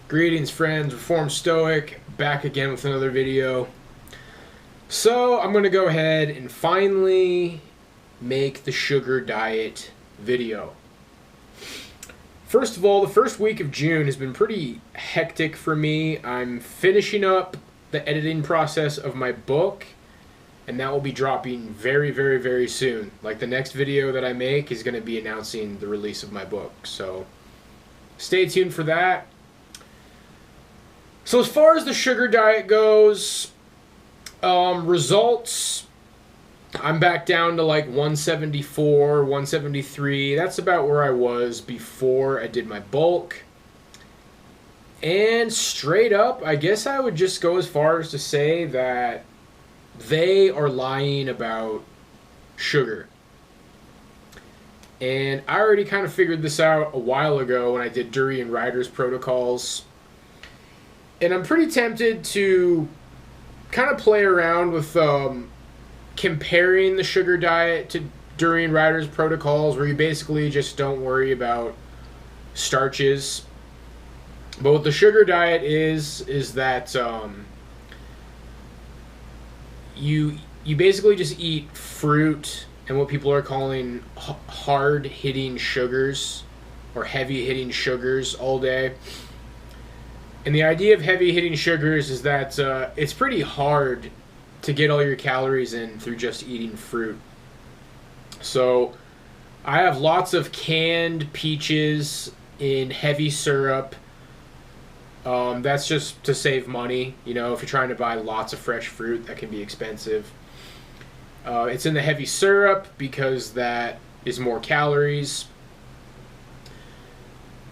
Greetings, friends. Reformed Stoic, back again with another video. So, I'm going to go ahead and finally make the sugar diet video. First of all, the first week of June has been pretty hectic for me. I'm finishing up the editing process of my book, and that will be dropping very, very, very soon. Like, the next video that I make is going to be announcing the release of my book. So, stay tuned for that. So as far as the sugar diet goes, results, I'm back down to like 174, 173. That's about where I was before I did my bulk. And straight up, I guess I would just go as far as to say that they are lying about sugar. And I already kind of figured this out a while ago when I did Durien Rider's protocols. And I'm pretty tempted to kind of play around with comparing the sugar diet to Durien Rider's protocols, where you basically just don't worry about starches. But what the sugar diet is that you basically just eat fruit and what people are calling hard-hitting sugars or heavy-hitting sugars all day. And the idea of heavy-hitting sugars is that it's pretty hard to get all your calories in through just eating fruit. So I have lots of canned peaches in heavy syrup. That's just to save money. You know, if you're trying to buy lots of fresh fruit, that can be expensive. It's in the heavy syrup because that is more calories.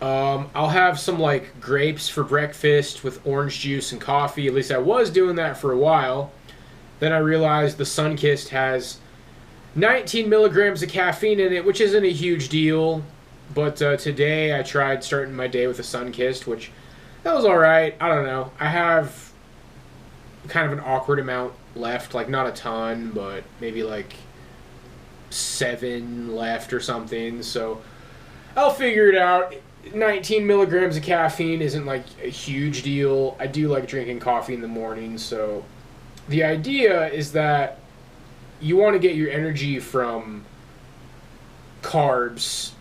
I'll have some like grapes for breakfast with orange juice and coffee. At least I was doing that for a while. Then I realized the Sunkist has 19 milligrams of caffeine in it, which isn't a huge deal. But today I tried starting my day with a Sunkist, which that was alright. I don't know. I have kind of an awkward amount left, like not a ton, but maybe like 7 left or something. So I'll figure it out. 19 milligrams of caffeine isn't like a huge deal. I do like drinking coffee in the morning, so the idea is that you want to get your energy from carbs,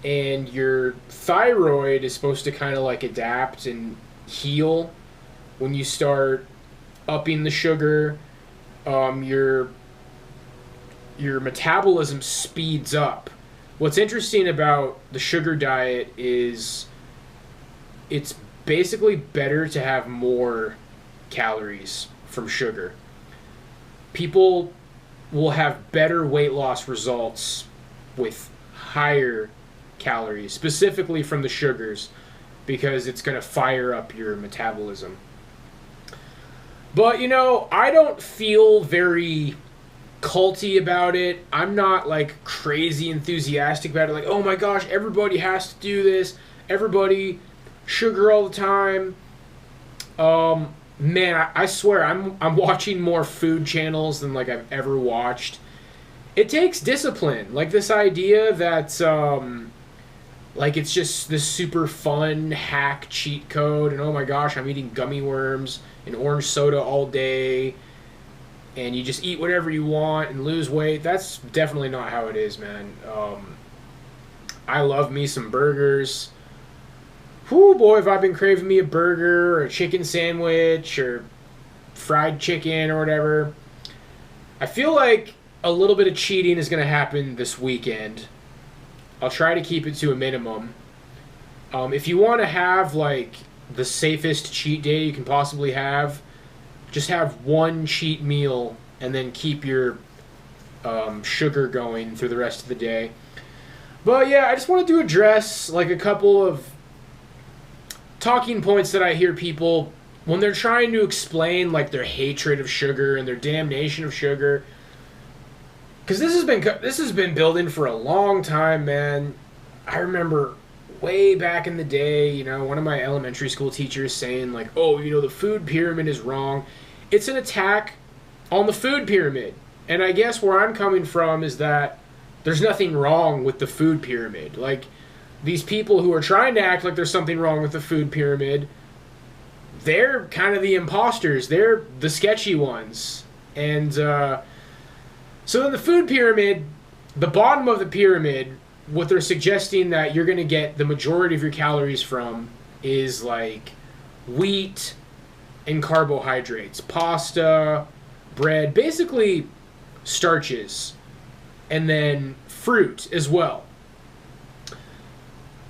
and your thyroid is supposed to kind of like adapt and heal when you start upping the sugar. Your metabolism speeds up. What's interesting about the sugar diet is it's basically better to have more calories from sugar. People will have better weight loss results with higher calories, specifically from the sugars, because it's going to fire up your metabolism. But, you know, I don't feel very culty about it. I'm not like crazy enthusiastic about it, like, oh my gosh, everybody has to do this, everybody sugar all the time. Man, I swear I'm watching more food channels than like I've ever watched. It takes discipline, like this idea that like it's just this super fun hack cheat code, and oh my gosh, I'm eating gummy worms and orange soda all day, and you just eat whatever you want and lose weight. That's definitely not how it is, man. I love me some burgers. Whoo, boy, have I been craving me a burger or a chicken sandwich or fried chicken or whatever. I feel like a little bit of cheating is going to happen this weekend. I'll try to keep it to a minimum. If you want to have, like, the safest cheat day you can possibly have, just have one cheat meal and then keep your sugar going through the rest of the day. But yeah, I just wanted to address like a couple of talking points that I hear people when they're trying to explain like their hatred of sugar and their damnation of sugar. Because this has been building for a long time, man. I remember way back in the day, you know, one of my elementary school teachers saying like, oh, you know, the food pyramid is wrong. It's an attack on the food pyramid. And I guess where I'm coming from is that there's nothing wrong with the food pyramid. Like, these people who are trying to act like there's something wrong with the food pyramid, they're kind of the imposters. They're the sketchy ones. And so in the food pyramid, the bottom of the pyramid, what they're suggesting that you're going to get the majority of your calories from is like wheat and carbohydrates, pasta, bread, basically starches, and then fruit as well.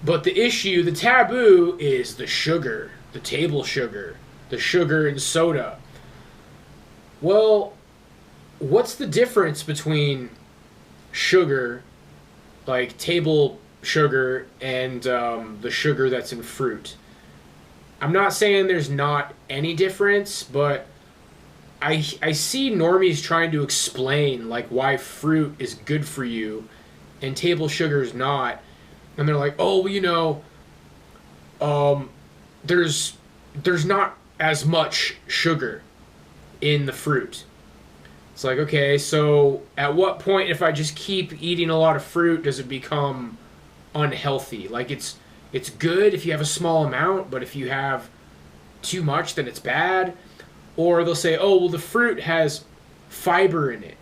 But the issue, the taboo, is the sugar, the table sugar, the sugar in soda. Well, what's the difference between sugar, like table sugar, and the sugar that's in fruit? I'm not saying there's not any difference, but I see normies trying to explain like why fruit is good for you and table sugar is not. And they're like, oh, there's not as much sugar in the fruit. It's like, okay, so at what point, if I just keep eating a lot of fruit, does it become unhealthy? Like, it's good if you have a small amount, but if you have too much, then it's bad. Or they'll say, oh, well, the fruit has fiber in it.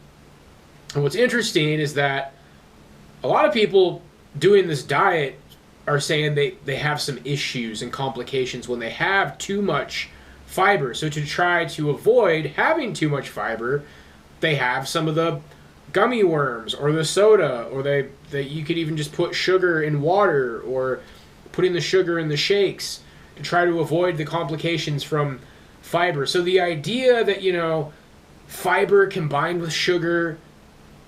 And what's interesting is that a lot of people doing this diet are saying they have some issues and complications when they have too much fiber. So to try to avoid having too much fiber, they have some of the gummy worms or the soda, or you could even just put sugar in water or putting the sugar in the shakes to try to avoid the complications from fiber. So the idea that, fiber combined with sugar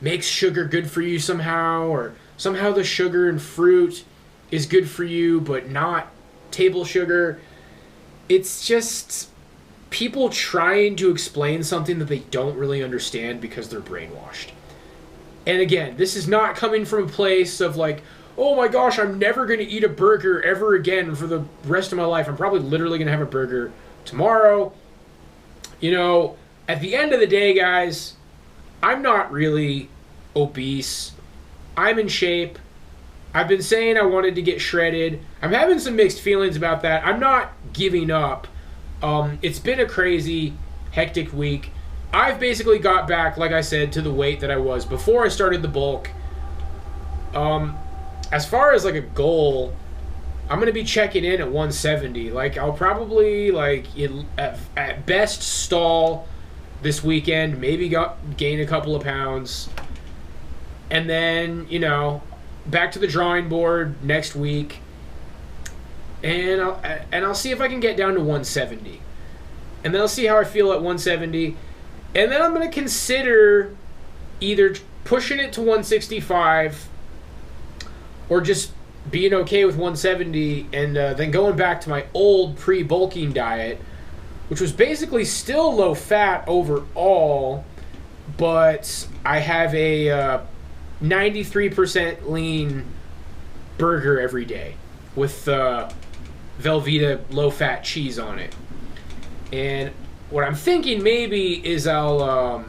makes sugar good for you somehow, or somehow the sugar in fruit is good for you but not table sugar, it's just people trying to explain something that they don't really understand because they're brainwashed. And again, this is not coming from a place of like, oh my gosh, I'm never going to eat a burger ever again for the rest of my life. I'm probably literally going to have a burger tomorrow. At the end of the day, guys, I'm not really obese. I'm in shape. I've been saying I wanted to get shredded. I'm having some mixed feelings about that. I'm not giving up. It's been a crazy, hectic week. I've basically got back, like I said, to the weight that I was before I started the bulk. As far as like a goal, I'm going to be checking in at 170. Like, I'll probably, at best stall this weekend, maybe gain a couple of pounds. And then, back to the drawing board next week. And I'll see if I can get down to 170. And then I'll see how I feel at 170. And then I'm going to consider either pushing it to 165 or just being okay with 170 and then going back to my old pre-bulking diet, which was basically still low fat overall, but I have a 93% lean burger every day with Velveeta low-fat cheese on it. And what I'm thinking maybe is I'll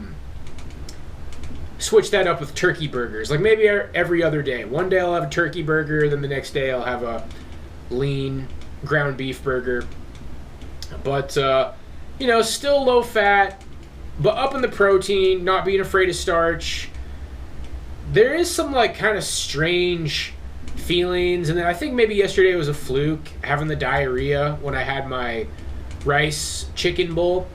switch that up with turkey burgers. Like maybe every other day. One day I'll have a turkey burger, then the next day I'll have a lean ground beef burger. But, still low fat, but up in the protein, not being afraid of starch. There is some kind of strange feelings, and then I think maybe yesterday was a fluke, having the diarrhea when I had my rice chicken bowl.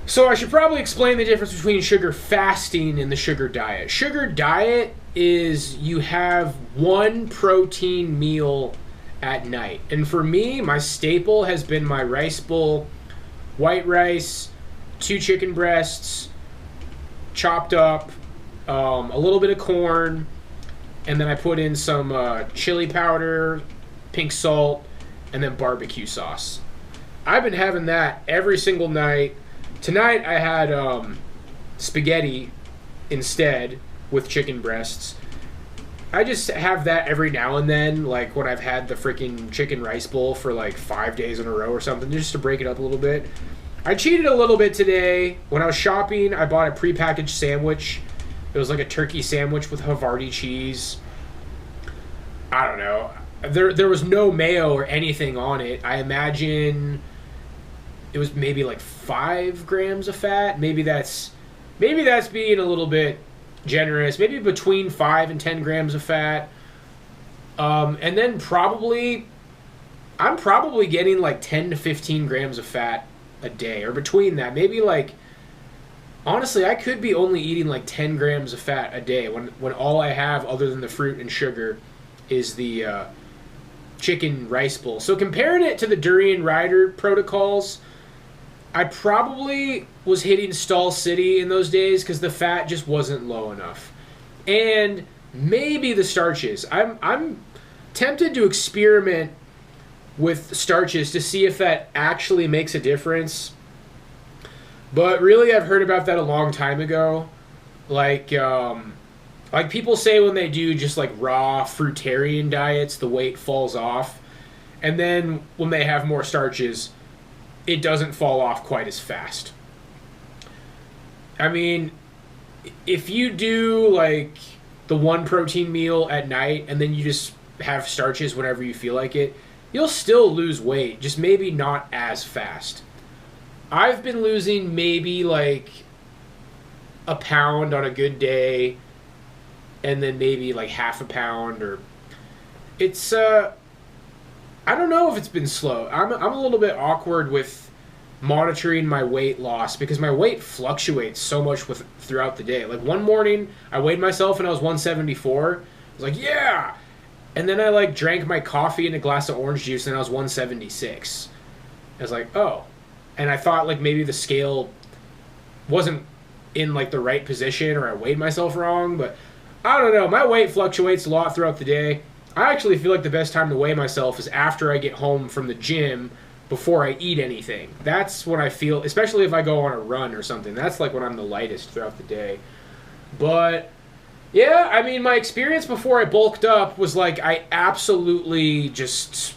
So I should probably explain the difference between sugar fasting and the sugar diet. Sugar diet is you have one protein meal at night. And for me, my staple has been my rice bowl, white rice, 2 chicken breasts, chopped up, a little bit of corn, and then I put in some chili powder, pink salt, and then barbecue sauce. I've been having that every single night. Tonight I had spaghetti instead with chicken breasts. I just have that every now and then, like when I've had the freaking chicken rice bowl for 5 days in a row or something, just to break it up a little bit. I cheated a little bit today. When I was shopping, I bought a prepackaged sandwich. It was like a turkey sandwich with Havarti cheese. I don't know. There was no mayo or anything on it. I imagine it was maybe like 5 grams of fat. Maybe that's being a little bit generous. Maybe between 5 and 10 grams of fat. And then I'm probably getting like 10 to 15 grams of fat a day, or between that. Maybe like, honestly, I could be only eating like 10 grams of fat a day when all I have other than the fruit and sugar is the chicken rice bowl. So comparing it to the Durien Rider protocols, I probably was hitting stall city in those days because the fat just wasn't low enough. And maybe the starches. I'm tempted to experiment with starches to see if that actually makes a difference. But really, I've heard about that a long time ago. Like people say when they do just like raw fruitarian diets, the weight falls off. And then when they have more starches, it doesn't fall off quite as fast. I mean, if you do like the one protein meal at night and then you just have starches whenever you feel like it, you'll still lose weight, just maybe not as fast. I've been losing maybe like a pound on a good day, and then maybe like half a pound, or it's I don't know if it's been slow. I'm a little bit awkward with monitoring my weight loss because my weight fluctuates so much throughout the day. Like one morning, I weighed myself and I was 174. I was like, yeah. And then I like drank my coffee and a glass of orange juice and I was 176. I was like, oh. And I thought like maybe the scale wasn't in like the right position or I weighed myself wrong, but I don't know. My weight fluctuates a lot throughout the day. I actually feel like the best time to weigh myself is after I get home from the gym before I eat anything. That's when I feel, especially if I go on a run or something, that's like when I'm the lightest throughout the day. But yeah, I mean, my experience before I bulked up was like I absolutely just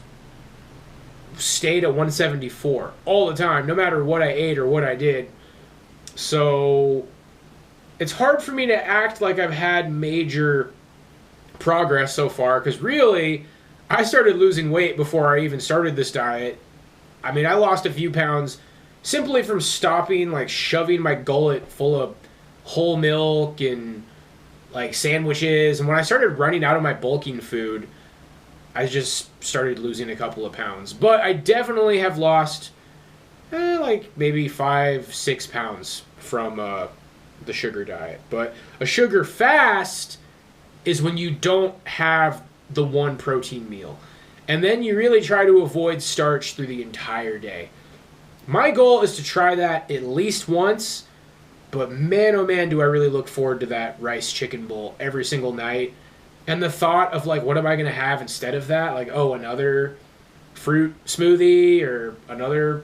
stayed at 174 all the time, no matter what I ate or what I did. So it's hard for me to act like I've had major progress so far, because really, I started losing weight before I even started this diet. I mean, I lost a few pounds simply from stopping, like, shoving my gullet full of whole milk and, like, sandwiches. And when I started running out of my bulking food, I just started losing a couple of pounds. But I definitely have lost, like, maybe 5-6 pounds from the sugar diet. But a sugar fast is when you don't have the one protein meal. And then you really try to avoid starch through the entire day. My goal is to try that at least once, but man, oh man, do I really look forward to that rice chicken bowl every single night. And the thought of like, what am I going to have instead of that? Like, oh, another fruit smoothie or another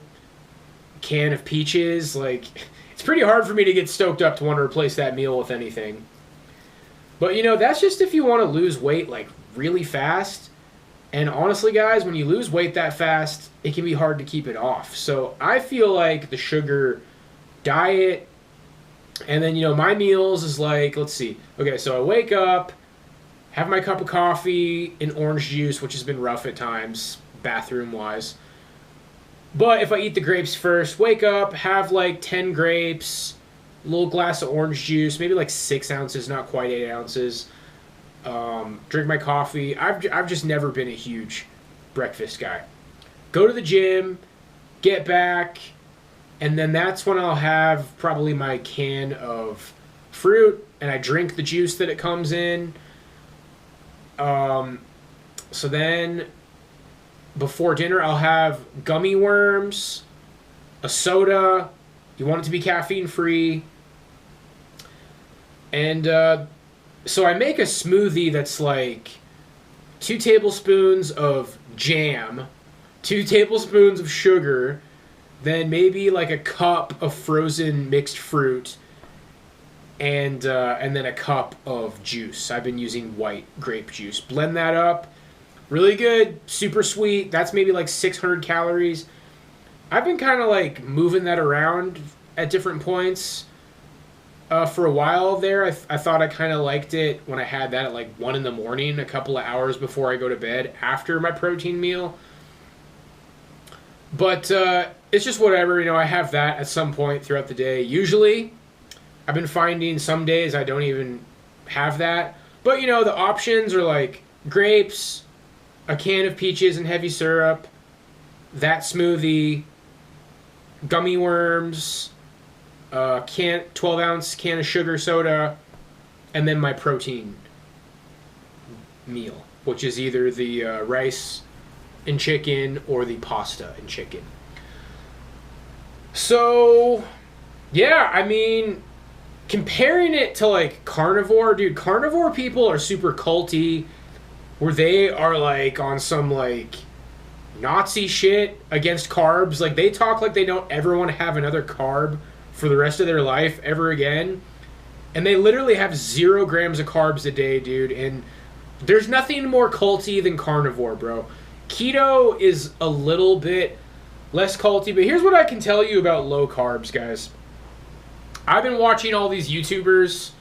can of peaches. Like, it's pretty hard for me to get stoked up to want to replace that meal with anything. But, you know, that's just if you want to lose weight, like, really fast. And honestly, guys, when you lose weight that fast, it can be hard to keep it off. So I feel like the sugar diet, and then, you know, my meals is like, let's see. Okay, so I wake up, have my cup of coffee and orange juice, which has been rough at times, bathroom-wise. But if I eat the grapes first, wake up, have like 10 grapes, a little glass of orange juice, maybe like 6 ounces, not quite 8 ounces. Drink my coffee. I've just never been a huge breakfast guy. Go to the gym, get back, and then that's when I'll have probably my can of fruit, and I drink the juice that it comes in. So then before dinner, I'll have gummy worms, a soda. You want it to be caffeine free. And so I make a smoothie that's like 2 tablespoons of jam, 2 tablespoons of sugar, then maybe like a cup of frozen mixed fruit, and then a cup of juice. I've been using white grape juice. Blend that up. Really good, super sweet. That's maybe like 600 calories. I've been kind of like moving that around at different points. for a while there. I thought I kind of liked it when I had that at like 1 in the morning, a couple of hours before I go to bed after my protein meal. But it's just whatever, I have that at some point throughout the day. Usually, I've been finding some days I don't even have that. But, the options are like grapes, a can of peaches and heavy syrup, that smoothie, gummy worms, 12-ounce can of sugar soda, and then my protein meal, which is either the rice and chicken or the pasta and chicken. So, yeah, I mean, comparing it to like carnivore, dude, carnivore people are super culty, where they are like on some like Nazi shit against carbs. Like they talk like they don't ever want to have another carb for the rest of their life ever again. And they literally have 0 grams of carbs a day, dude. And there's nothing more culty than carnivore, bro. Keto is a little bit less culty, but here's what I can tell you about low carbs, guys. I've been watching all these YouTubers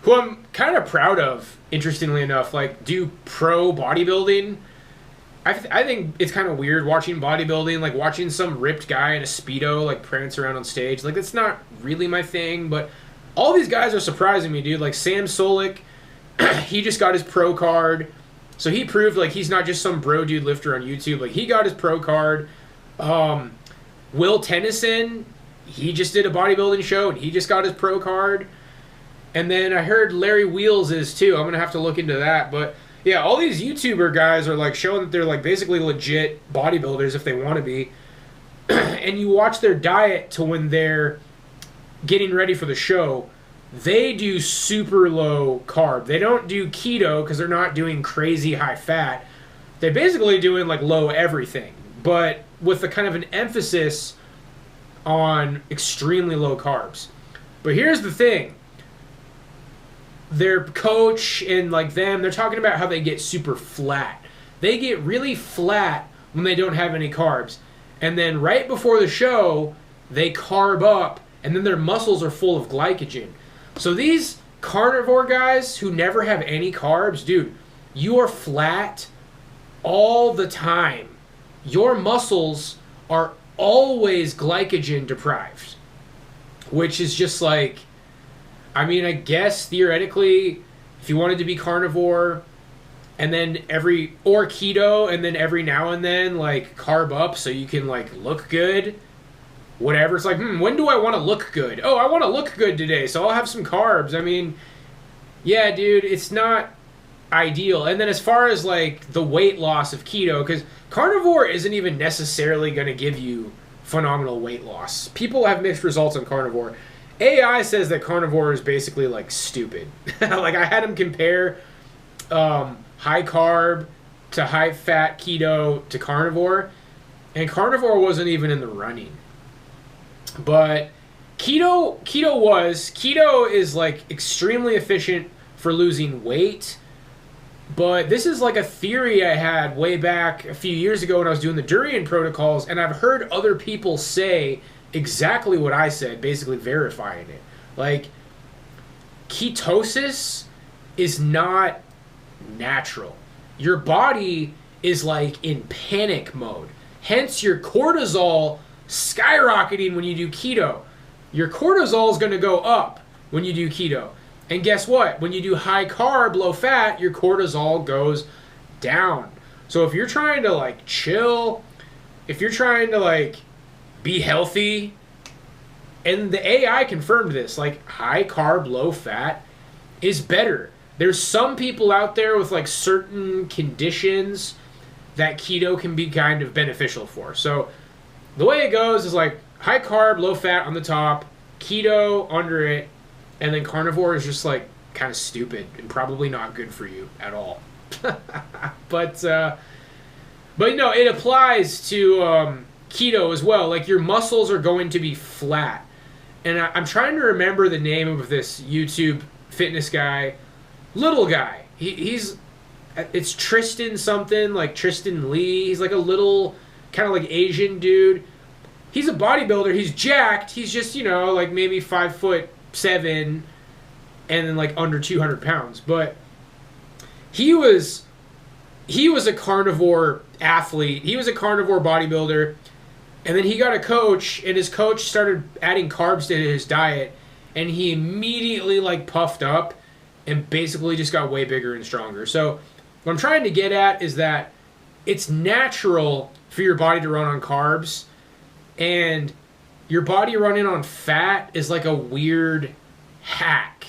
who I'm kind of proud of, interestingly enough, like do pro bodybuilding. I think it's kind of weird watching bodybuilding, like watching some ripped guy in a Speedo like prance around on stage. Like that's not really my thing, but all these guys are surprising me, dude. Like Sam Solik, he just got his pro card. So he proved like he's not just some bro dude lifter on YouTube. Like he got his pro card. Will Tennyson, he just did a bodybuilding show and he just got his pro card. And then I heard Larry Wheels is too. I'm gonna have to look into that. But yeah, all these YouTuber guys are like showing that they're like basically legit bodybuilders if they want to be. And you watch their diet to when they're getting ready for the show. They do super low carb. They don't do keto because they're not doing crazy high fat. They're basically doing like low everything, but with a kind of an emphasis on extremely low carbs. But here's the thing. Their coach and like them, they're talking about how they get super flat. They get really flat when they don't have any carbs. And then right before the show, they carb up and then their muscles are full of glycogen. So these carnivore guys who never have any carbs, dude, you are flat all the time. Your muscles are always glycogen deprived, which is just like, I mean, I guess theoretically, if you wanted to be carnivore and then or keto and then every now and then like carb up so you can like look good, whatever. It's like, when do I want to look good? Oh, I want to look good today, so I'll have some carbs. I mean, yeah, dude, it's not ideal. And then as far as like the weight loss of keto, because carnivore isn't even necessarily going to give you phenomenal weight loss. People have mixed results on carnivore. AI says that carnivore is basically like stupid. Like I had him compare high carb to high fat keto to carnivore, and carnivore wasn't even in the running. But keto is like extremely efficient for losing weight. But this is like a theory I had way back a few years ago when I was doing the Durien protocols, and I've heard other people say exactly what I said, basically verifying it. Like, ketosis is not natural. Your body is like in panic mode. Hence your cortisol skyrocketing when you do keto. Your cortisol is going to go up when you do keto. And guess what? When you do high carb, low fat, your cortisol goes down. So if you're trying to like chill, if you're trying to like be healthy, and the AI confirmed this, like high carb, low fat is better. There's some people out there with like certain conditions that keto can be kind of beneficial for. So the way it goes is like high carb, low fat on the top, keto under it, and then carnivore is just like kind of stupid and probably not good for you at all. But you know, it applies to keto as well. Like your muscles are going to be flat. And I'm trying to remember the name of this YouTube fitness guy, little guy. It's Tristan something, like Tristan Lee. He's like a little kind of like Asian dude. He's a bodybuilder. He's jacked. He's just, you know, like maybe 5'6", 6'7", and then like under 200 pounds. But he was a carnivore athlete. He was a carnivore bodybuilder. And then he got a coach, and his coach started adding carbs to his diet, and he immediately like puffed up and basically just got way bigger and stronger. So what I'm trying to get at is that it's natural for your body to run on carbs, and your body running on fat is like a weird hack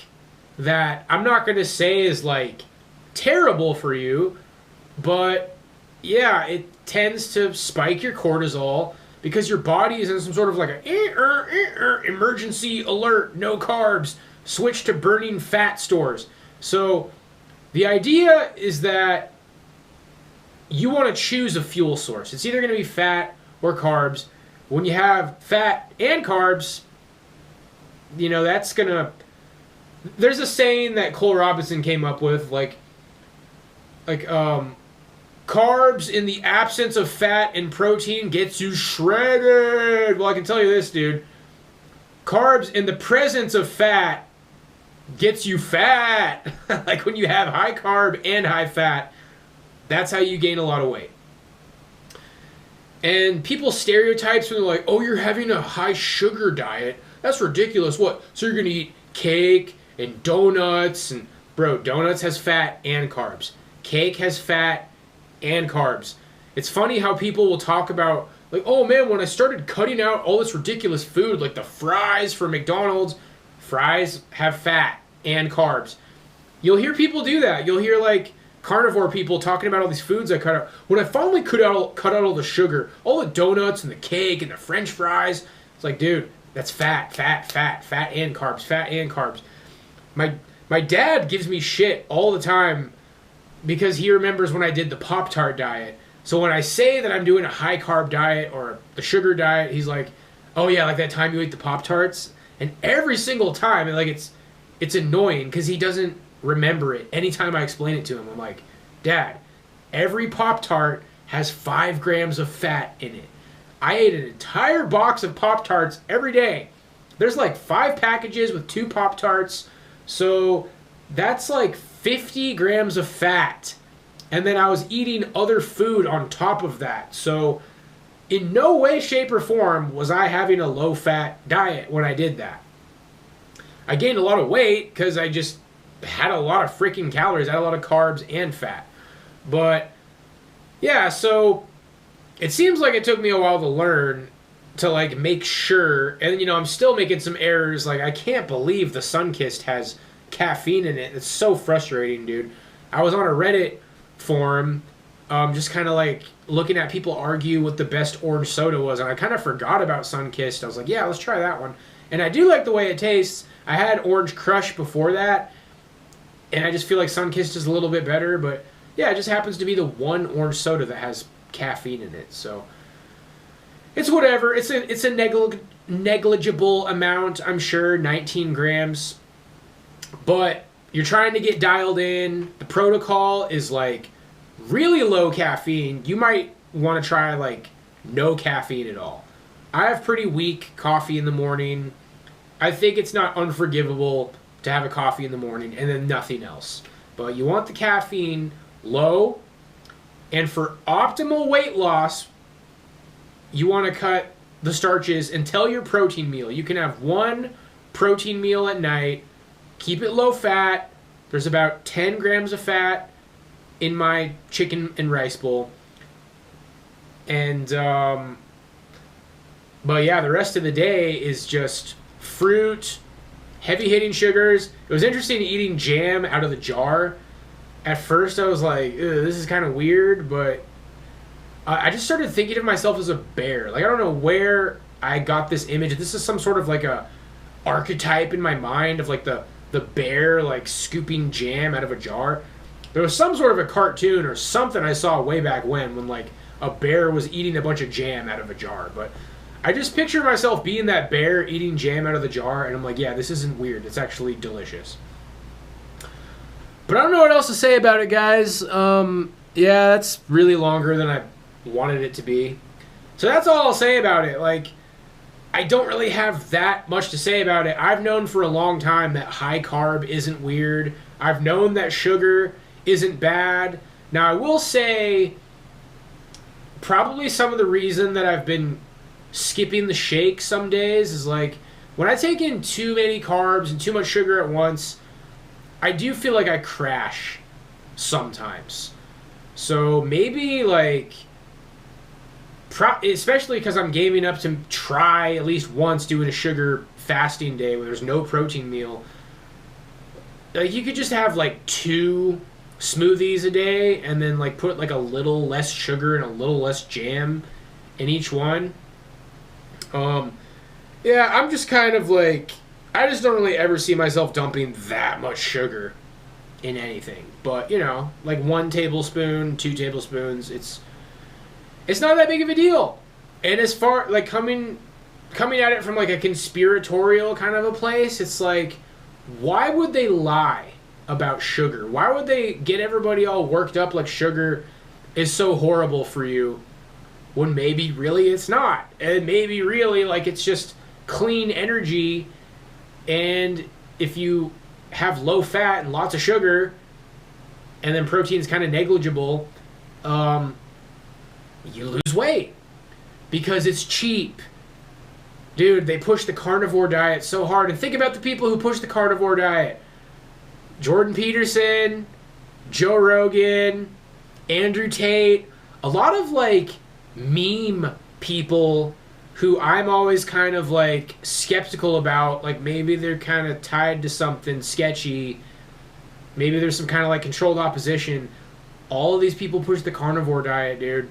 that I'm not going to say is like terrible for you, but yeah, it tends to spike your cortisol because your body is in some sort of like a emergency alert, no carbs, switch to burning fat stores. So the idea is that you want to choose a fuel source. It's either going to be fat or carbs. When you have fat and carbs, you know, that's going to... There's a saying that Cole Robinson came up with, carbs in the absence of fat and protein gets you shredded. Well, I can tell you this, dude. Carbs in the presence of fat gets you fat. Like when you have high carb and high fat, that's how you gain a lot of weight. And people stereotypes when they're like, oh, you're having a high sugar diet. That's ridiculous. What? So you're going to eat cake and donuts? And bro, donuts has fat and carbs. Cake has fat and carbs. It's funny how people will talk about, like, oh man, when I started cutting out all this ridiculous food, like the fries from McDonald's, fries have fat and carbs. You'll hear people do that. You'll hear like carnivore people talking about all these foods I cut out. When I finally cut out all the sugar, all the donuts and the cake and the French fries, it's like, dude, that's fat and carbs, fat and carbs. My dad gives me shit all the time because he remembers when I did the Pop-Tart diet. So when I say that I'm doing a high carb diet or the sugar diet, he's like, oh yeah, like that time you ate the Pop-Tarts? And every single time, and like it's annoying because he doesn't remember it. Anytime I explain it to him, I'm like, Dad, every Pop-Tart has 5 grams of fat in it. I ate an entire box of Pop-Tarts every day. There's like 5 packages with 2 Pop-Tarts. So that's like 50 grams of fat. And then I was eating other food on top of that. So in no way, shape, or form was I having a low-fat diet when I did that. I gained a lot of weight because I just had a lot of freaking calories. I had a lot of carbs and fat. But yeah, so it seems like it took me a while to learn to like make sure. And you know, I'm still making some errors. Like I can't believe the Sunkist has caffeine in it. It's so frustrating, dude. I was on a Reddit forum just kind of like looking at people argue what the best orange soda was, and I kind of forgot about Sunkist. I was like, yeah, let's try that one. And I do like the way it tastes. I had Orange Crush before that, and I just feel like Sunkist is a little bit better, but yeah, it just happens to be the one orange soda that has caffeine in it, so it's whatever. It's a negligible amount, I'm sure, 19 grams, but you're trying to get dialed in. The protocol is like really low caffeine. You might want to try like no caffeine at all. I have pretty weak coffee in the morning. I think it's not unforgivable to have a coffee in the morning and then nothing else. But you want the caffeine low, and for optimal weight loss, you want to cut the starches and tell your protein meal. You can have one protein meal at night. Keep it low fat. There's about 10 grams of fat in my chicken and rice bowl. And, but yeah, the rest of the day is just fruit, heavy hitting sugars. It was interesting eating jam out of the jar. At first I was like, this is kind of weird, but I just started thinking of myself as a bear. Like, I don't know where I got this image. This is some sort of like a archetype in my mind of like the bear like scooping jam out of a jar. There was some sort of a cartoon or something I saw way back when like a bear was eating a bunch of jam out of a jar. But I just picture myself being that bear eating jam out of the jar, and I'm like, yeah, this isn't weird. It's actually delicious. But I don't know what else to say about it, guys. Yeah, that's really longer than I wanted it to be. So that's all I'll say about it. Like, I don't really have that much to say about it. I've known for a long time that high carb isn't weird. I've known that sugar isn't bad. Now, I will say probably some of the reason that I've been skipping the shake some days is like when I take in too many carbs and too much sugar at once, I do feel like I crash sometimes. So maybe like especially because I'm gaming up to try at least once doing a sugar fasting day where there's no protein meal. Like you could just have like 2 smoothies a day and then like put like a little less sugar and a little less jam in each one. Yeah, I'm just kind of like I just don't really ever see myself dumping that much sugar in anything. But, you know, like 1 tablespoon, 2 tablespoons, it's not that big of a deal. And as far like coming at it from like a conspiratorial kind of a place, it's like why would they lie about sugar? Why would they get everybody all worked up like sugar is so horrible for you when maybe really it's not? And maybe really like it's just clean energy, and if you have low fat and lots of sugar and then protein's kind of negligible, you lose weight because it's cheap. Dude, they push the carnivore diet so hard. And think about the people who push the carnivore diet. Jordan Peterson, Joe Rogan, Andrew Tate. A lot of, like, meme people who I'm always kind of, like, skeptical about. Like, maybe they're kind of tied to something sketchy. Maybe there's some kind of, like, controlled opposition. All of these people push the carnivore diet, dude.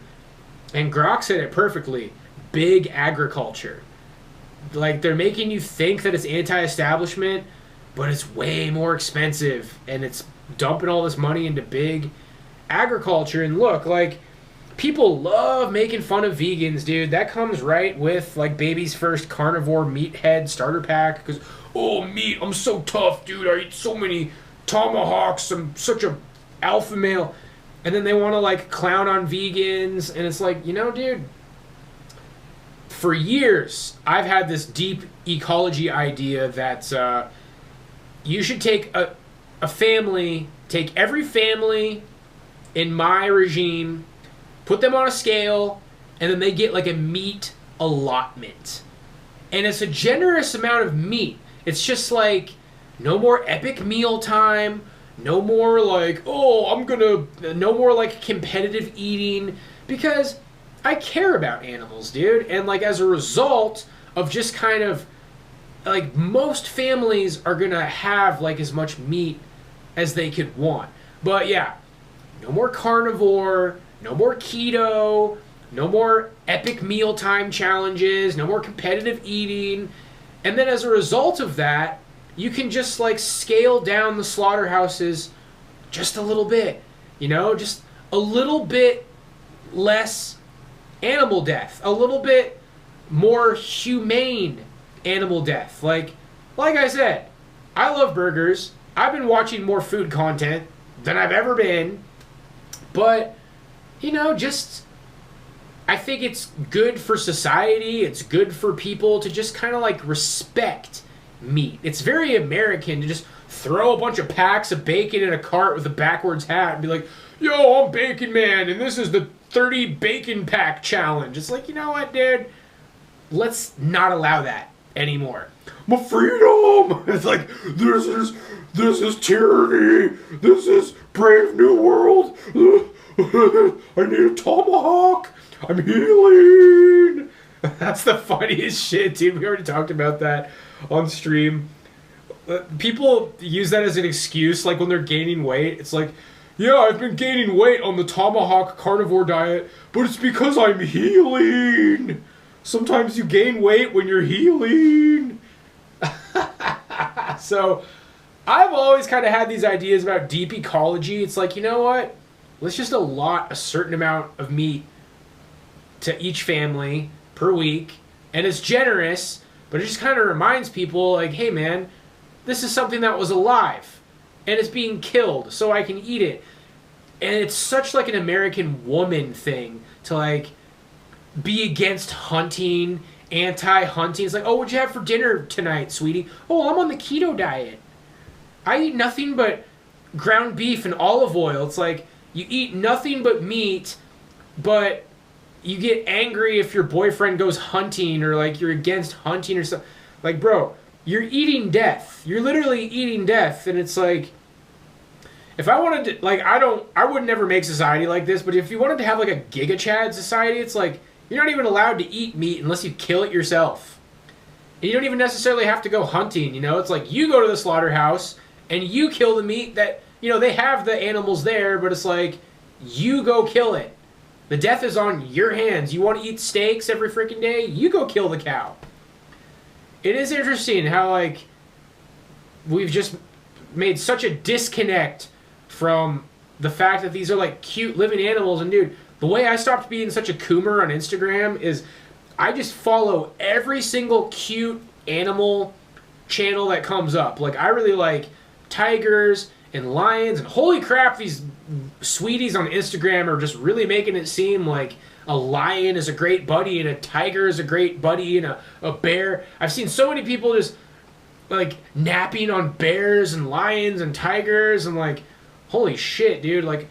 And Grok said it perfectly. Big agriculture. Like, they're making you think that it's anti-establishment, but it's way more expensive, and it's dumping all this money into big agriculture. And look, like, people love making fun of vegans, dude. That comes right with, like, Baby's First Carnivore Meathead Starter Pack, because, oh, meat, I'm so tough, dude. I eat so many tomahawks. I'm such a alpha male. And then they want to, like, clown on vegans, and it's like, you know, dude, for years, I've had this deep ecology idea that you should take a family, take every family in my regime, put them on a scale, and then they get like a meat allotment. And it's a generous amount of meat. It's just like no more epic meal time, no more like, no more like competitive eating, because I care about animals, dude. And like as a result of just kind of like most families are gonna have like as much meat as they could want. But yeah, no more carnivore, no more keto, no more epic mealtime challenges, no more competitive eating. And then as a result of that, you can just like scale down the slaughterhouses just a little bit, you know, just a little bit less animal death, a little bit more humane animal death. Like I said, I love burgers. I've been watching more food content than I've ever been, but you know, just I think it's good for society. It's good for people to just kind of like respect meat. It's very American to just throw a bunch of packs of bacon in a cart with a backwards hat and be like, yo, I'm Bacon Man, and this is the 30 bacon pack challenge. It's like, you know what, dude? Let's not allow that anymore. My freedom! It's like, this is tyranny. This is Brave New World. I need a tomahawk. I'm healing. That's the funniest shit, dude. We already talked about that on stream. People use that as an excuse, like when they're gaining weight. It's like, yeah, I've been gaining weight on the tomahawk carnivore diet, but it's because I'm healing. Sometimes you gain weight when you're healing. So, I've always kind of had these ideas about deep ecology. It's like, you know what? Let's just allot a certain amount of meat to each family per week. And it's generous, but it just kind of reminds people, like, hey, man, this is something that was alive. And it's being killed, so I can eat it. And it's such like an American woman thing to like be against hunting anti-hunting. It's like, oh, what'd you have for dinner tonight, sweetie? Oh, I'm on the keto diet. I eat nothing but ground beef and olive oil. It's like, you eat nothing but meat, but you get angry if your boyfriend goes hunting, or like you're against hunting or something. Like, bro, you're eating death. You're literally eating death. And it's like, if I wanted to, like, I would never make society like this, but if you wanted to have like a Giga Chad society, it's like, you're not even allowed to eat meat unless you kill it yourself. And you don't even necessarily have to go hunting, you know? It's like, you go to the slaughterhouse and you kill the meat that, you know, they have the animals there, but it's like, you go kill it. The death is on your hands. You want to eat steaks every freaking day? You go kill the cow. It is interesting how, like, we've just made such a disconnect from the fact that these are, like, cute living animals. And, dude, the way I stopped being such a coomer on Instagram is I just follow every single cute animal channel that comes up. Like, I really like tigers and lions, and holy crap, these sweeties on Instagram are just really making it seem like a lion is a great buddy and a tiger is a great buddy and a bear. I've seen so many people just like napping on bears and lions and tigers, and like, holy shit, dude, like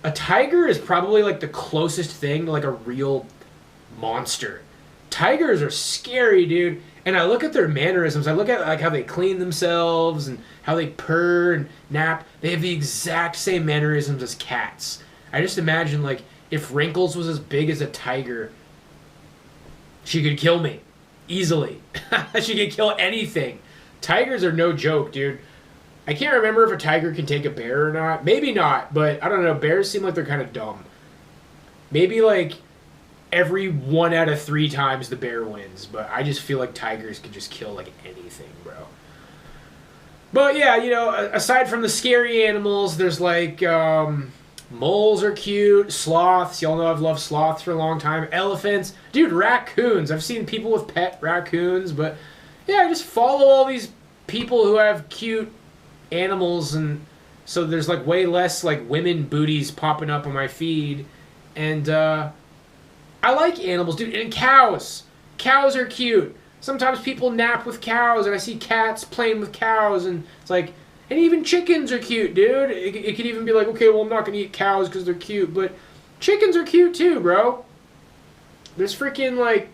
a tiger is probably like the closest thing to like a real monster. Tigers are scary, dude. And I look at their mannerisms. I look at like how they clean themselves and how they purr and nap. They have the exact same mannerisms as cats. I just imagine, like, if Wrinkles was as big as a tiger, she could kill me easily. She could kill anything. Tigers are no joke, dude. I can't remember if a tiger can take a bear or not. Maybe not, but I don't know. Bears seem like they're kind of dumb. Maybe like every 1 out of 3 times the bear wins, but I just feel like tigers can just kill like anything, bro. But yeah, you know, aside from the scary animals, there's like moles are cute, sloths. Y'all know I've loved sloths for a long time. Elephants, dude, raccoons. I've seen people with pet raccoons, but yeah, I just follow all these people who have cute animals, and so there's like way less like women booties popping up on my feed, and I like animals, dude, and cows. Cows are cute. Sometimes people nap with cows, and I see cats playing with cows, and it's like, and even chickens are cute, dude. It could even be like, okay, well, I'm not going to eat cows because they're cute, but chickens are cute too, bro. There's freaking, like,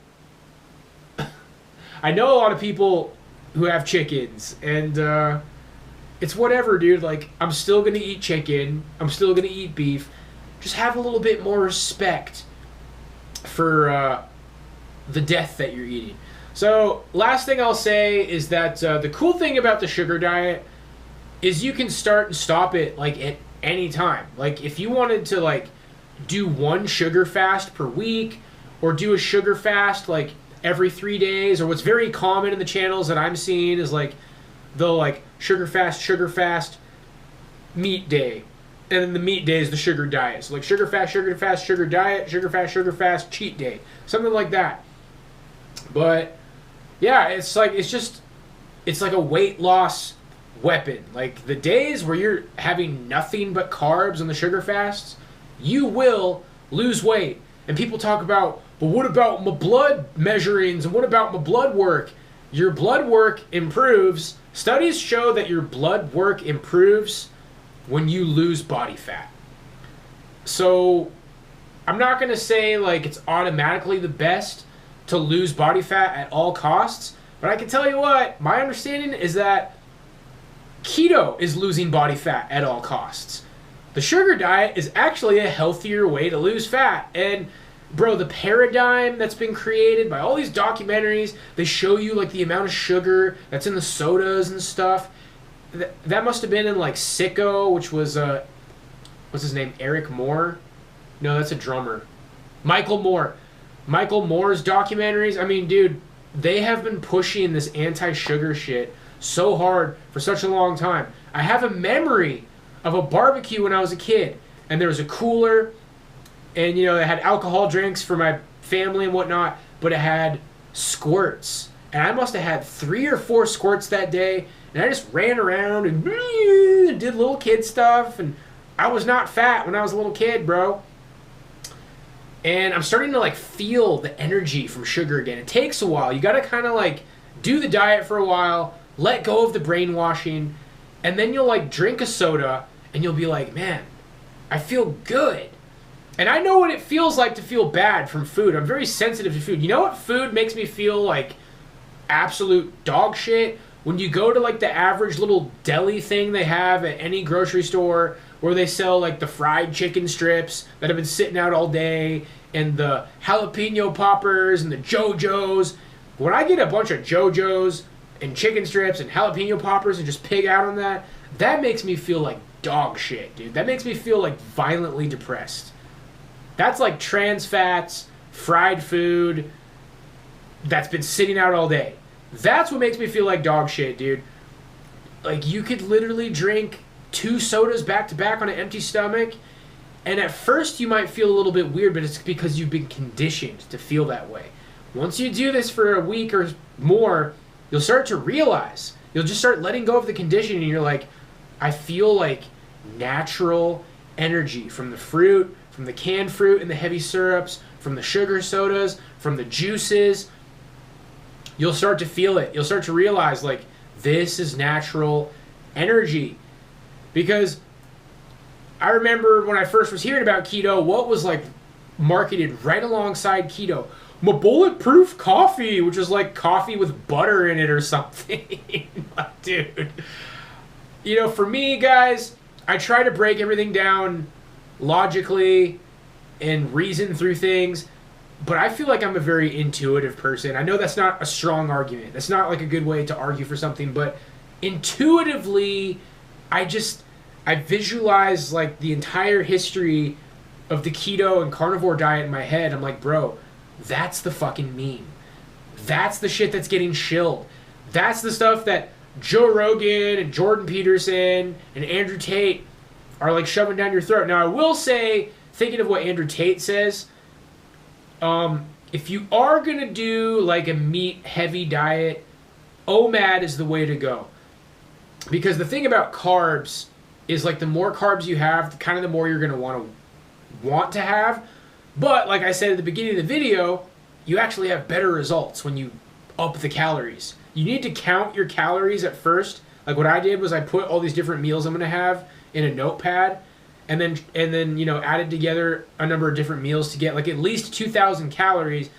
I know a lot of people who have chickens, and it's whatever, dude. Like, I'm still going to eat chicken. I'm still going to eat beef. Just have a little bit more respect for the death that you're eating. So, last thing I'll say is that the cool thing about the sugar diet is you can start and stop it like at any time. Like, if you wanted to like do one sugar fast per week, or do a sugar fast like every 3 days, or what's very common in the channels that I'm seeing is like they'll like sugar fast, meat day. And then the meat day is the sugar diet. So like sugar fast, sugar diet, sugar fast, cheat day. Something like that. But yeah, it's like it's like a weight loss weapon. Like the days where you're having nothing but carbs on the sugar fasts, you will lose weight. And people talk about, but what about my blood measurings and what about my blood work? Your blood work improves. Studies show that your blood work improves when you lose body fat. So I'm not going to say like it's automatically the best to lose body fat at all costs, but I can tell you what, my understanding is that keto is losing body fat at all costs. The sugar diet is actually a healthier way to lose fat. And bro, the paradigm that's been created by all these documentaries, they show you like the amount of sugar that's in the sodas and stuff. That must have been in like Sicko, which was what's his name, Eric Moore? No, that's a drummer. Michael Moore. Michael Moore's documentaries. I mean, dude, they have been pushing this anti-sugar shit so hard for such a long time. I have a memory of a barbecue when I was a kid, and there was a cooler, and you know, it had alcohol drinks for my family and whatnot, but it had squirts. And I must have had 3 or 4 squirts that day, and I just ran around and did little kid stuff, and I was not fat when I was a little kid, bro. And I'm starting to like feel the energy from sugar again. It takes a while. You got to kind of like do the diet for a while, let go of the brainwashing, and then you'll like drink a soda and you'll be like, man, I feel good. And I know what it feels like to feel bad from food. I'm very sensitive to food. You know what food makes me feel like absolute dog shit? When you go to like the average little deli thing they have at any grocery store where they sell like the fried chicken strips that have been sitting out all day and the jalapeno poppers and the JoJo's. When I get a bunch of JoJo's and chicken strips and jalapeno poppers and just pig out on that, that makes me feel like dog shit, dude. That makes me feel like violently depressed. That's like trans fats, fried food that's been sitting out all day. That's what makes me feel like dog shit, dude. Like, you could literally drink 2 sodas back to back on an empty stomach, and at first you might feel a little bit weird, but it's because you've been conditioned to feel that way. Once you do this for a week or more, you'll start to realize. You'll just start letting go of the conditioning, and you're like, I feel like natural energy from the fruit, from the canned fruit and the heavy syrups, from the sugar sodas, from the juices. You'll start to feel it. You'll start to realize, like, this is natural energy. Because I remember when I first was hearing about keto, what was, like, marketed right alongside keto? My bulletproof coffee, which is like coffee with butter in it or something. Like, dude. You know, for me, guys, I try to break everything down logically and reason through things. But I feel like I'm a very intuitive person. I know that's not a strong argument. That's not like a good way to argue for something. But intuitively, I visualize like the entire history of the keto and carnivore diet in my head. I'm like, bro, that's the fucking meme. That's the shit that's getting shilled. That's the stuff that Joe Rogan and Jordan Peterson and Andrew Tate are like shoving down your throat. Now, I will say, thinking of what Andrew Tate says, if you are going to do like a meat-heavy diet, OMAD is the way to go. Because the thing about carbs is like the more carbs you have, kind of the more you're going to want to have. But like I said at the beginning of the video, you actually have better results when you up the calories. You need to count your calories at first. Like what I did was I put all these different meals I'm going to have in a notepad, and then you know, added together a number of different meals to get like at least 2,000 calories.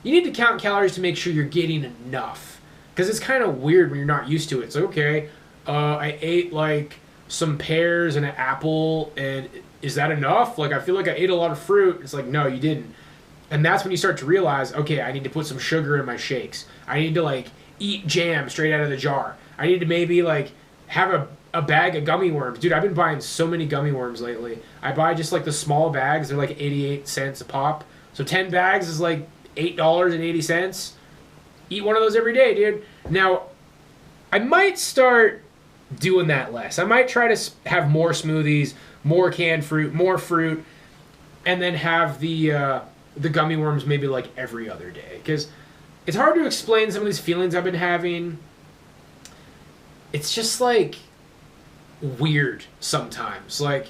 You need to count calories to make sure you're getting enough, because it's kind of weird when you're not used to it. It's like, okay, I ate like some pears and an apple, and is that enough? Like, I feel like I ate a lot of fruit. It's like, no, you didn't. And that's when you start to realize, okay, I need to put some sugar in my shakes. I need to like eat jam straight out of the jar. I need to maybe like have a bag of gummy worms. Dude, I've been buying so many gummy worms lately. I buy just like the small bags. They're like 88 cents a pop. So 10 bags is like $8.80. Eat one of those every day, dude. Now, I might start doing that less. I might try to have more smoothies, more canned fruit, more fruit, and then have the gummy worms maybe like every other day. Because it's hard to explain some of these feelings I've been having. It's just like weird sometimes. Like,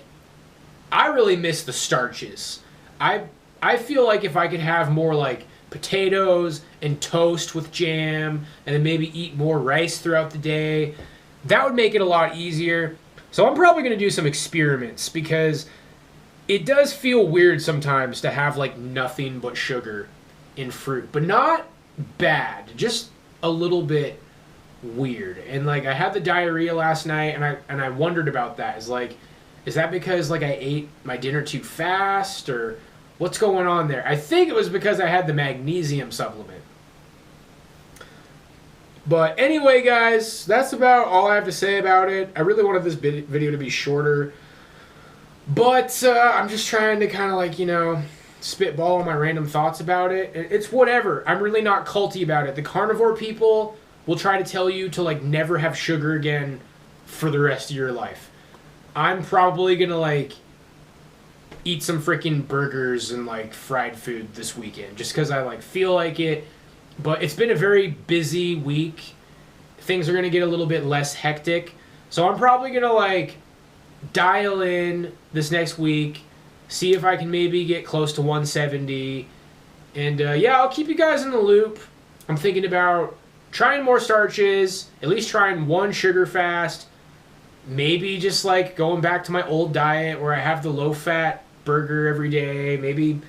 I really miss the starches. I feel like if I could have more like potatoes and toast with jam, and then maybe eat more rice throughout the day, that would make it a lot easier. So I'm probably going to do some experiments, because it does feel weird sometimes to have like nothing but sugar in fruit, but not bad, just a little bit weird. And like, I had the diarrhea last night, and I wondered about that. Is that because like I ate my dinner too fast, or what's going on there? I think it was because I had the magnesium supplement. But anyway, guys, that's about all I have to say about it. I really wanted this video to be shorter, but I'm just trying to kind of like, you know, spitball my random thoughts about it. It's whatever. I'm really not culty about it. The carnivore people will try to tell you to like never have sugar again for the rest of your life. I'm probably gonna like eat some freaking burgers and like fried food this weekend just because I like feel like it. But it's been a very busy week. Things are gonna get a little bit less hectic, so I'm probably gonna like dial in this next week, see if I can maybe get close to 170. And yeah, I'll keep you guys in the loop. I'm thinking about trying more starches, at least trying one sugar fast, maybe just like going back to my old diet where I have the low-fat burger every day, maybe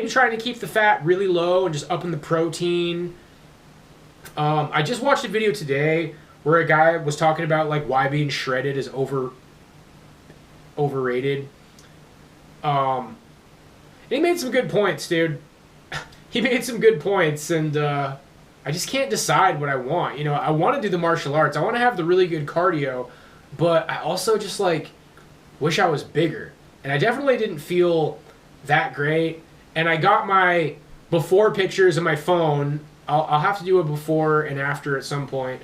trying to keep the fat really low and just upping the protein. I just watched a video today where a guy was talking about like why being shredded is overrated. He made some good points, dude. He made some good points, and I just can't decide what I want. You know, I want to do the martial arts. I want to have the really good cardio, but I also just like wish I was bigger. And I definitely didn't feel that great. And I got my before pictures of my phone. I'll have to do a before and after at some point.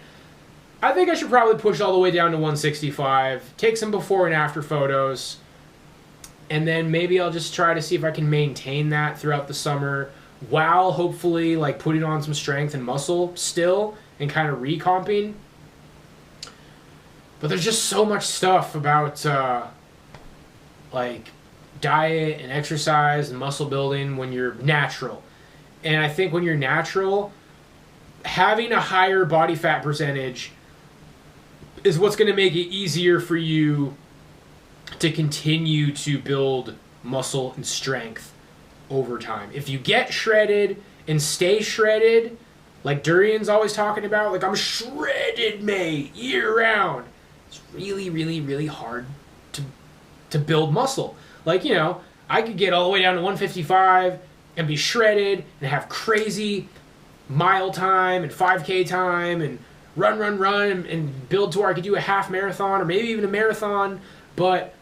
I think I should probably push all the way down to 165, take some before and after photos, and then maybe I'll just try to see if I can maintain that throughout the summer while hopefully like putting on some strength and muscle still and kind of recomping. But there's just so much stuff about like diet and exercise and muscle building when you're natural. And I think when you're natural, having a higher body fat percentage is what's going to make it easier for you to continue to build muscle and strength over time. If you get shredded and stay shredded, like Durien's always talking about, like I'm shredded, mate, year round, it's really, really, really hard to build muscle. Like, you know, I could get all the way down to 155 and be shredded and have crazy mile time and 5K time and run and build to where I could do a half marathon or maybe even a marathon, but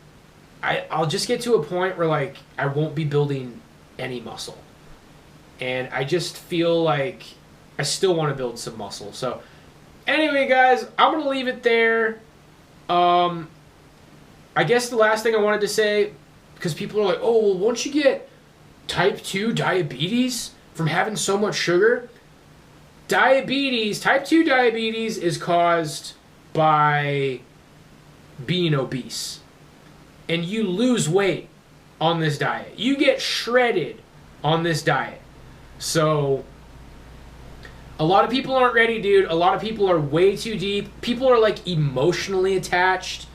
I'll just get to a point where like I won't be building any muscle. And I just feel like I still want to build some muscle. So anyway, guys, I'm going to leave it there. I guess the last thing I wanted to say, because people are like, oh, well, won't you get type 2 diabetes from having so much sugar? Type 2 diabetes is caused by being obese. And you lose weight on this diet. You get shredded on this diet. So a lot of people aren't ready, dude. A lot of people are way too deep. People are like emotionally attached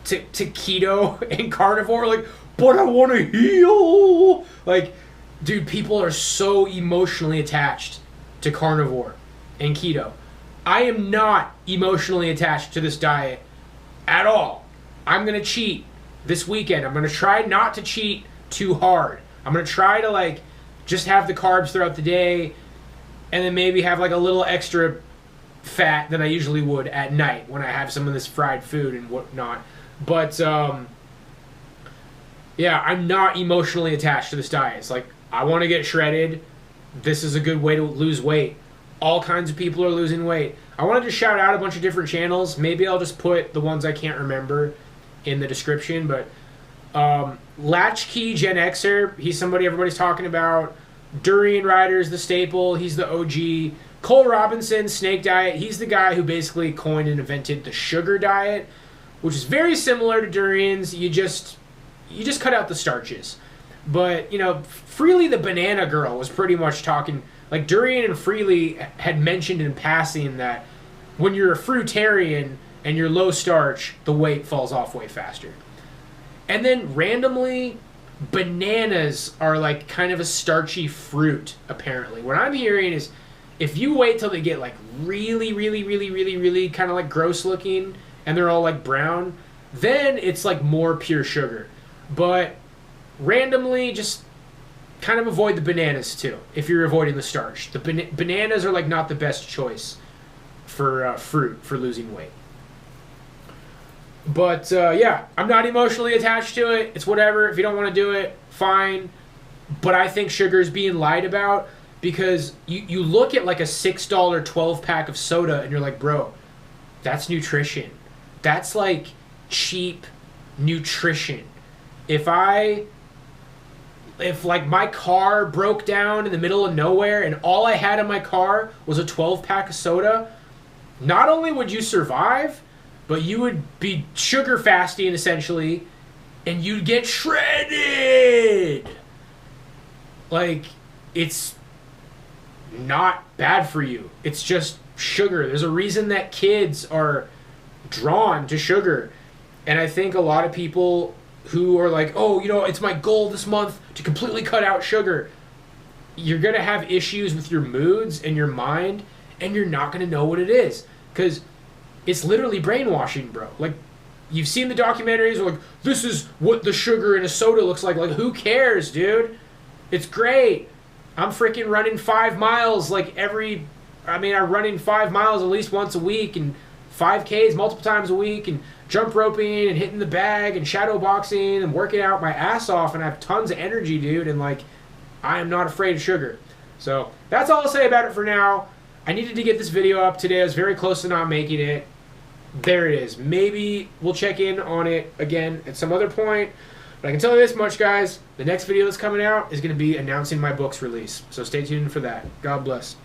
to keto and carnivore. Like, but I want to heal. Like, dude, people are so emotionally attached to carnivore and keto. I am not emotionally attached to this diet at all. I'm going to cheat this weekend. I'm going to try not to cheat too hard. I'm going to try to like just have the carbs throughout the day and then maybe have like a little extra fat than I usually would at night when I have some of this fried food and whatnot. But yeah, I'm not emotionally attached to this diet. It's like, I want to get shredded. This is a good way to lose weight. All kinds of people are losing weight. I wanted to shout out a bunch of different channels. Maybe I'll just put the ones I can't remember in the description. But Latch Key Gen Xer, he's somebody everybody's talking about. Durien Rider is the staple. He's the OG. Cole Robinson, Snake Diet. He's the guy who basically coined and invented the sugar diet, which is very similar to Durien's. You just cut out the starches. But, you know, Freely the Banana Girl was pretty much talking, like Durien and Freely had mentioned in passing that when you're a fruitarian and you're low starch, the weight falls off way faster. And then randomly, bananas are like kind of a starchy fruit, apparently. What I'm hearing is if you wait till they get like really, really, really, really, really kind of like gross looking and they're all like brown, then it's like more pure sugar. But randomly, just kind of avoid the bananas too if you're avoiding the starch. The bananas are like not the best choice for fruit for losing weight. But yeah, I'm not emotionally attached to it. It's whatever. If you don't want to do it, fine. But I think sugar is being lied about because you look at like a $6 12-pack of soda and you're like, bro, that's nutrition. That's like cheap nutrition. If like my car broke down in the middle of nowhere and all I had in my car was a 12-pack of soda, not only would you survive, but you would be sugar fasting essentially and you'd get shredded. Like, it's not bad for you. It's just sugar. There's a reason that kids are drawn to sugar. And I think a lot of people who are like, oh, you know, it's my goal this month to completely cut out sugar. You're going to have issues with your moods and your mind, and you're not going to know what it is. Because it's literally brainwashing, bro. Like, you've seen the documentaries where, like, this is what the sugar in a soda looks like. Like, who cares, dude? It's great. I'm freaking running 5 miles I'm running 5 miles at least once a week, and 5Ks multiple times a week, and jump roping and hitting the bag and shadow boxing and working out my ass off, and I have tons of energy, dude, and like, I am not afraid of sugar. So that's all I'll say about it for now. I needed to get this video up today. I was very close to not making it. There it is. Maybe we'll check in on it again at some other point. But I can tell you this much, guys. The next video that's coming out is going to be announcing my book's release. So stay tuned for that. God bless.